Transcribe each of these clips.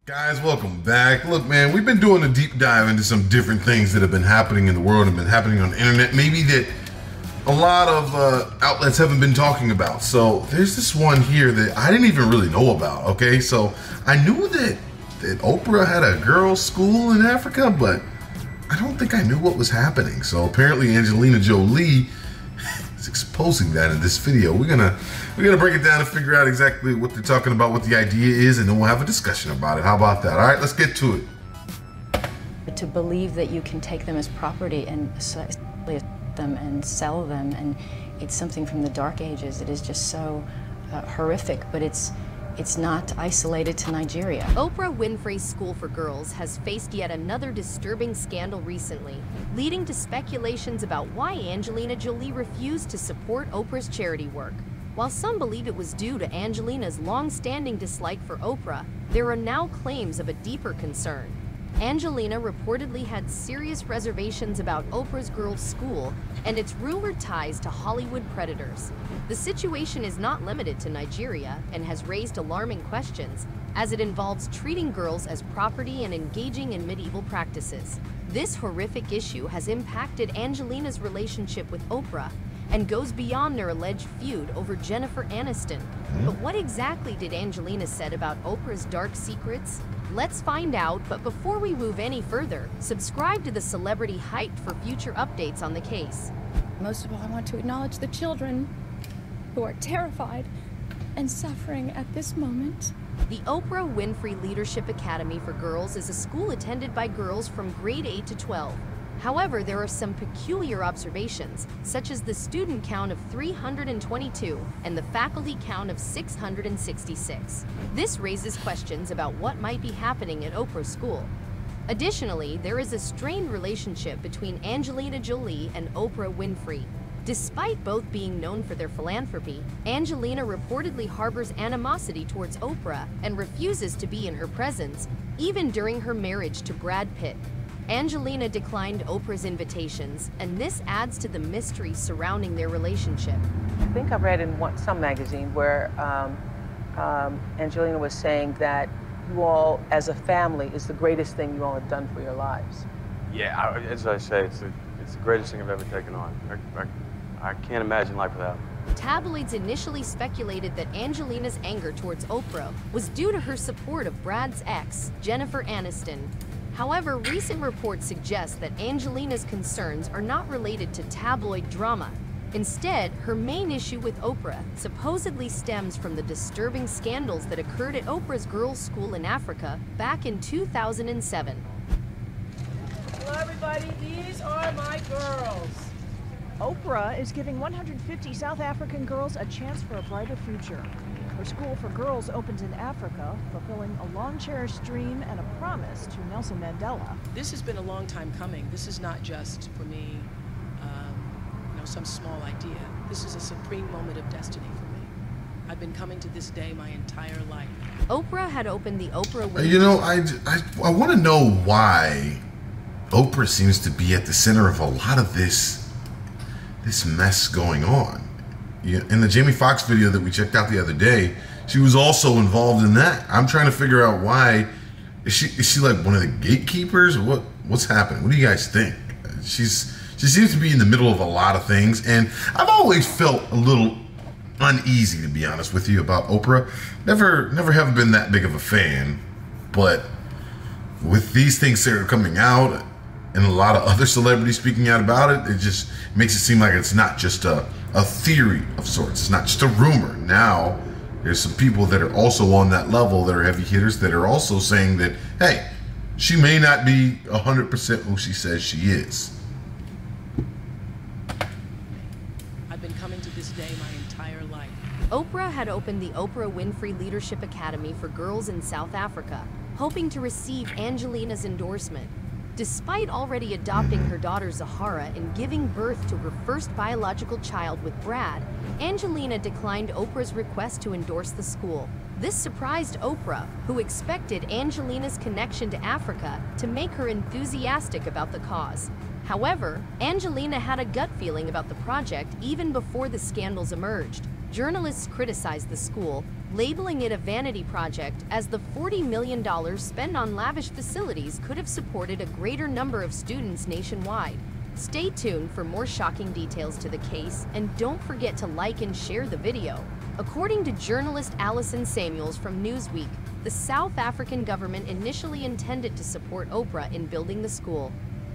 Guys, welcome back. Look, man, we've been doing a deep dive into some different things that have been happening in the world and been happening on the internet, maybe that a lot of outlets haven't been talking about. So there's this one here that I didn't even really know about, okay? So I knew that Oprah had a girls' school in Africa, but I don't think I knew what was happening. So apparently Angelina Jolie is exposing that in this video. We're gonna break it down and figure out exactly what they're talking about, what the idea is, and then we'll have a discussion about it. How about that? All right, let's get to it. To believe that you can take them as property and them and sell them, and it's something from the dark ages. It is just so horrific, but it's not isolated to Nigeria. Oprah Winfrey's School for Girls has faced yet another disturbing scandal recently, leading to speculations about why Angelina Jolie refused to support Oprah's charity work. While some believe it was due to Angelina's long-standing dislike for Oprah, there are now claims of a deeper concern. Angelina reportedly had serious reservations about Oprah's girls' school and its rumored ties to Hollywood predators. The situation is not limited to Nigeria and has raised alarming questions, as it involves treating girls as property and engaging in medieval practices. This horrific issue has impacted Angelina's relationship with Oprah and goes beyond their alleged feud over Jennifer Aniston. But what exactly did Angelina said about Oprah's dark secrets? Let's find out, but before we move any further, subscribe to the Celebrity Hyped for future updates on the case. Most of all, I want to acknowledge the children who are terrified and suffering at this moment. The Oprah Winfrey Leadership Academy for Girls is a school attended by girls from grade 8 to 12. However, there are some peculiar observations, such as the student count of 322 and the faculty count of 666. This raises questions about what might be happening at Oprah's school. Additionally, there is a strained relationship between Angelina Jolie and Oprah Winfrey. Despite both being known for their philanthropy, Angelina reportedly harbors animosity towards Oprah and refuses to be in her presence, even during her marriage to Brad Pitt. Angelina declined Oprah's invitations, and this adds to the mystery surrounding their relationship. I think I read in some magazine where Angelina was saying that you all, as a family, is the greatest thing you all have done for your lives. Yeah, as I say, it's the greatest thing I've ever taken on. I can't imagine life without it. Tabloids initially speculated that Angelina's anger towards Oprah was due to her support of Brad's ex, Jennifer Aniston. However, recent reports suggest that Angelina's concerns are not related to tabloid drama. Instead, her main issue with Oprah supposedly stems from the disturbing scandals that occurred at Oprah's girls' school in Africa back in 2007. Hello everybody, these are my girls. Oprah is giving 150 South African girls a chance for a brighter future. Her school for girls opens in Africa, fulfilling a long-cherished dream and a promise to Nelson Mandela. This has been a long time coming. This is not just, for me, some small idea. This is a supreme moment of destiny for me. I've been coming to this day my entire life. Oprah had opened the Oprah Winfrey. You know, I want to know why Oprah seems to be at the center of a lot of this mess going on. In the Jamie Foxx video that we checked out the other day, she was also involved in that. I'm trying to figure out why. Is she like one of the gatekeepers, or what's happening? What do you guys think? She seems to be in the middle of a lot of things, and I've always felt a little uneasy, to be honest with you, about Oprah. Never haven't been that big of a fan, but with these things that are coming out and a lot of other celebrities speaking out about it, it just makes it seem like it's not just a theory of sorts. It's not just a rumor. Now, there's some people that are also on that level that are heavy hitters that are also saying that, hey, she may not be 100% who she says she is. I've been coming to this day my entire life. Oprah had opened the Oprah Winfrey Leadership Academy for Girls in South Africa, hoping to receive Angelina's endorsement. Despite already adopting her daughter Zahara and giving birth to her first biological child with Brad, Angelina declined Oprah's request to endorse the school. This surprised Oprah, who expected Angelina's connection to Africa to make her enthusiastic about the cause. However, Angelina had a gut feeling about the project even before the scandals emerged. Journalists criticized the school, labeling it a vanity project as the $40 million spent on lavish facilities could have supported a greater number of students nationwide. Stay tuned for more shocking details to the case, and don't forget to like and share the video. According to journalist Allison Samuels from Newsweek, the South African government initially intended to support Oprah in building the school.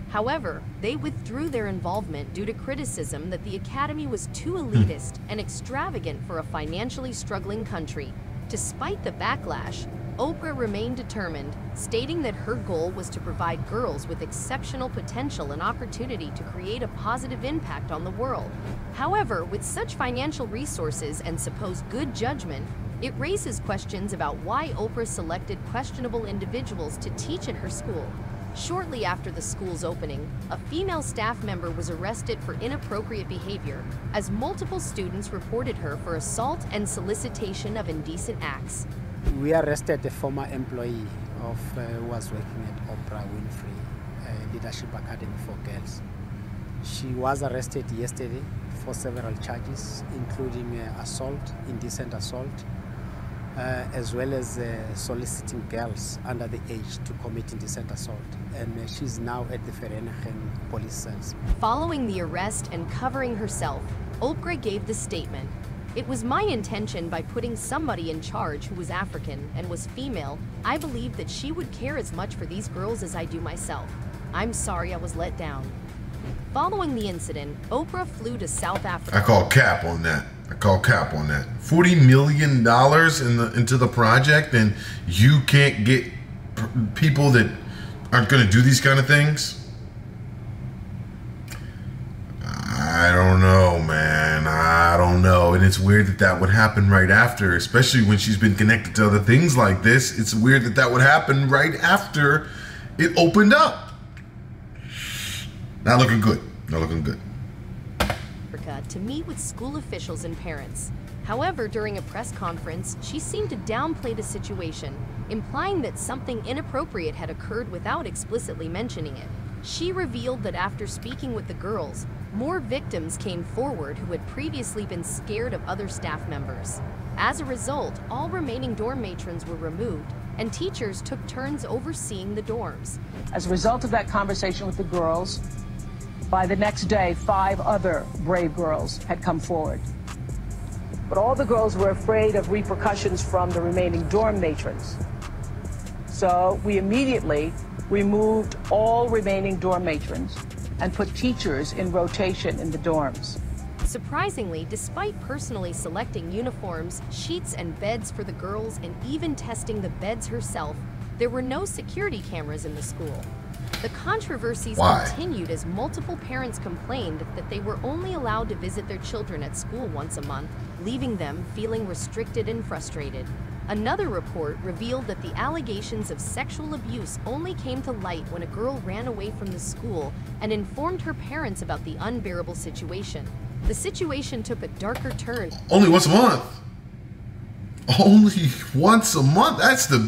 However, they withdrew their involvement due to criticism that the academy was too elitist and extravagant for a financially struggling country. Despite the backlash, Oprah remained determined, stating that her goal was to provide girls with exceptional potential and opportunity to create a positive impact on the world. However, with such financial resources and supposed good judgment, it raises questions about why Oprah selected questionable individuals to teach at her school. Shortly after the school's opening, a female staff member was arrested for inappropriate behavior, as multiple students reported her for assault and solicitation of indecent acts. We arrested a former employee who was working at Oprah Winfrey Leadership Academy for Girls. She was arrested yesterday for several charges, including assault, indecent assault, as well as soliciting girls under the age to commit indecent assault. And she's now at the Vereeniging police cells. Following the arrest and covering herself, Oprah gave the statement. It was my intention, by putting somebody in charge who was African and was female, I believed that she would care as much for these girls as I do myself. I'm sorry I was let down. Following the incident, Oprah flew to South Africa. I call cap on that. $40 million into the project, and you can't get people that aren't going to do these kind of things? I don't know, man. I don't know. And it's weird that that would happen right after, especially when she's been connected to other things like this. It's weird that that would happen right after it opened up. Not looking good. Not looking good. To meet with school officials and parents. However, during a press conference, she seemed to downplay the situation, implying that something inappropriate had occurred without explicitly mentioning it. She revealed that after speaking with the girls, more victims came forward who had previously been scared of other staff members. As a result, all remaining dorm matrons were removed, and teachers took turns overseeing the dorms. As a result of that conversation with the girls, by the next day, 5 other brave girls had come forward. But all the girls were afraid of repercussions from the remaining dorm matrons. So we immediately removed all remaining dorm matrons and put teachers in rotation in the dorms. Surprisingly, despite personally selecting uniforms, sheets, and beds for the girls, and even testing the beds herself, there were no security cameras in the school. The controversies continued as multiple parents complained that they were only allowed to visit their children at school once a month, leaving them feeling restricted and frustrated. Another report revealed that the allegations of sexual abuse only came to light when a girl ran away from the school and informed her parents about the unbearable situation. The situation took a darker turn. Only once a month. Only once a month? That's the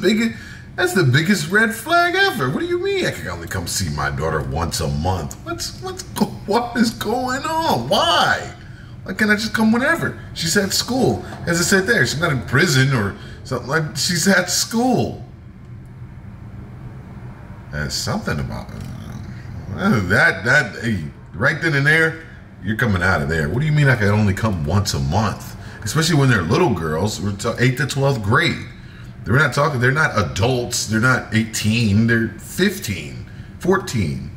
biggest red flag ever. What do you mean I can only come see my daughter once a month? What is going on? Why? Why can't I just come whenever? She's at school. As I said there, she's not in prison or something like. She's at school. There's something about that. Hey, right then and there, you're coming out of there. What do you mean I can only come once a month? Especially when they're little girls. We're 8th to 12th grade. They're not adults. They're not 18. They're 15, 14.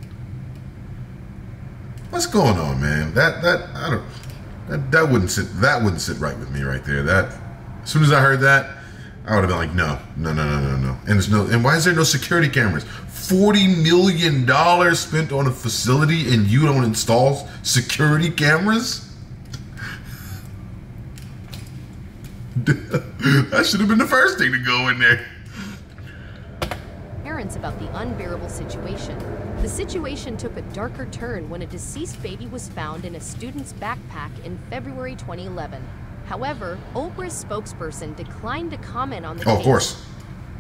What's going on, man? That wouldn't sit right with me right there. That, as soon as I heard that, I would have been like, no. And why is there no security cameras? $40 million spent on a facility and you don't install security cameras? That should have been the first thing to go in there. Parents about the unbearable situation. The situation took a darker turn when a deceased baby was found in a student's backpack in February 2011. However, Oprah's spokesperson declined to comment on the case. Of course.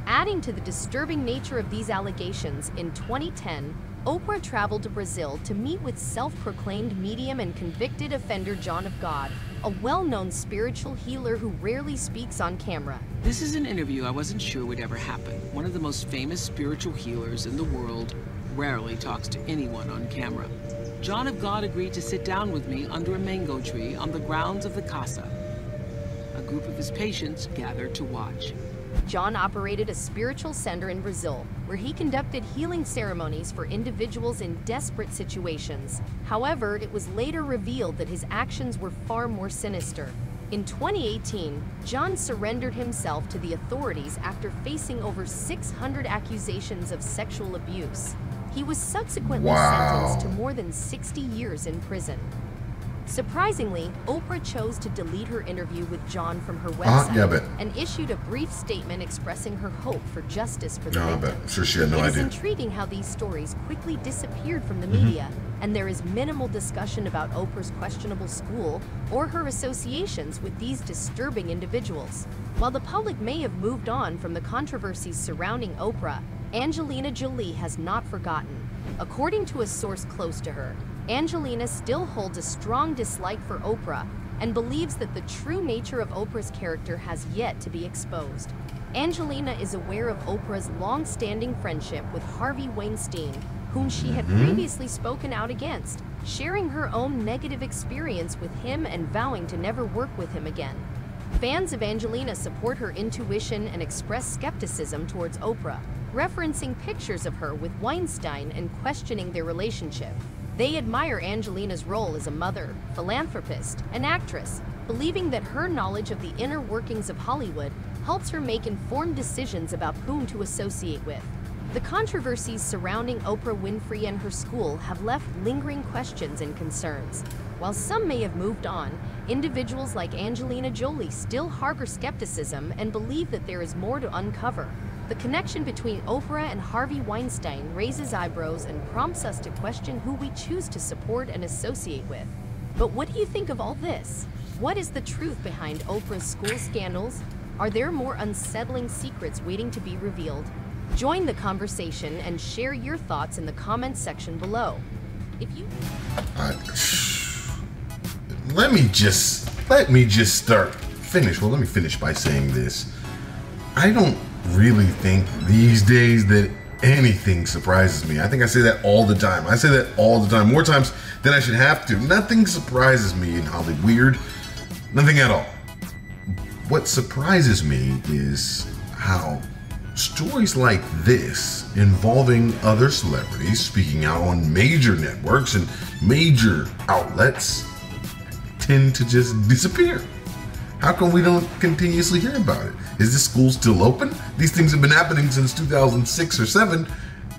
Adding to the disturbing nature of these allegations, in 2010, Oprah traveled to Brazil to meet with self-proclaimed medium and convicted offender John of God, a well-known spiritual healer who rarely speaks on camera. This is an interview I wasn't sure would ever happen. One of the most famous spiritual healers in the world rarely talks to anyone on camera. John of God agreed to sit down with me under a mango tree on the grounds of the casa. A group of his patients gathered to watch. John operated a spiritual center in Brazil, where he conducted healing ceremonies for individuals in desperate situations. However, it was later revealed that his actions were far more sinister. In 2018, John surrendered himself to the authorities after facing over 600 accusations of sexual abuse. He was subsequently sentenced to more than 60 years in prison. Surprisingly, Oprah chose to delete her interview with John from her website and issued a brief statement expressing her hope for justice for the victim. I'm sure she had no idea. It is intriguing how these stories quickly disappeared from the media, and there is minimal discussion about Oprah's questionable school or her associations with these disturbing individuals. While the public may have moved on from the controversies surrounding Oprah, Angelina Jolie has not forgotten. According to a source close to her, Angelina still holds a strong dislike for Oprah and believes that the true nature of Oprah's character has yet to be exposed. Angelina is aware of Oprah's long-standing friendship with Harvey Weinstein, whom she had previously spoken out against, sharing her own negative experience with him and vowing to never work with him again. Fans of Angelina support her intuition and express skepticism towards Oprah, referencing pictures of her with Weinstein and questioning their relationship. They admire Angelina's role as a mother, philanthropist, and actress, believing that her knowledge of the inner workings of Hollywood helps her make informed decisions about whom to associate with. The controversies surrounding Oprah Winfrey and her school have left lingering questions and concerns. While some may have moved on, individuals like Angelina Jolie still harbor skepticism and believe that there is more to uncover. The connection between Oprah and Harvey Weinstein raises eyebrows and prompts us to question who we choose to support and associate with. But what do you think of all this? What is the truth behind Oprah's school scandals? Are there more unsettling secrets waiting to be revealed? Join the conversation and share your thoughts in the comments section below. If you... Let me just finish by saying this. I don't really think these days that anything surprises me. I think I say that all the time. I say that all the time, more times than I should have to. Nothing surprises me in Hollywood. Weird, nothing at all. What surprises me is how stories like this involving other celebrities speaking out on major networks and major outlets tend to just disappear. How come we don't continuously hear about it? Is this school still open? These things have been happening since 2006 or 7.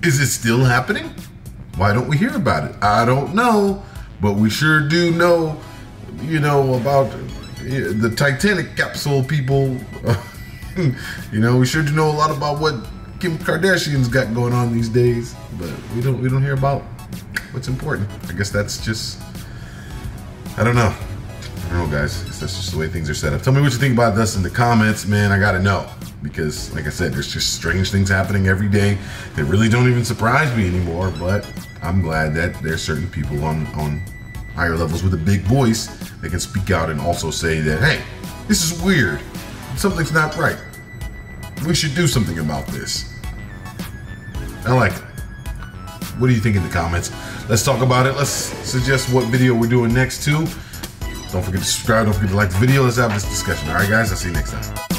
Is it still happening? Why don't we hear about it? I don't know, but we sure do know, about the Titanic capsule people. We sure do know a lot about what Kim Kardashian's got going on these days, but we don't hear about what's important. I guess that's just, I don't know, guys. That's just the way things are set up. Tell me what you think about this in the comments, man. I gotta know, because like I said, there's just strange things happening every day that really don't even surprise me anymore. But I'm glad that there's certain people on higher levels with a big voice that can speak out and also say that, hey, this is weird. Something's not right. We should do something about this. I like it. What do you think in the comments? Let's talk about it. Let's suggest what video we're doing next too. Don't forget to subscribe. Don't forget to like the video. Let's have this discussion. All right, guys. I'll see you next time.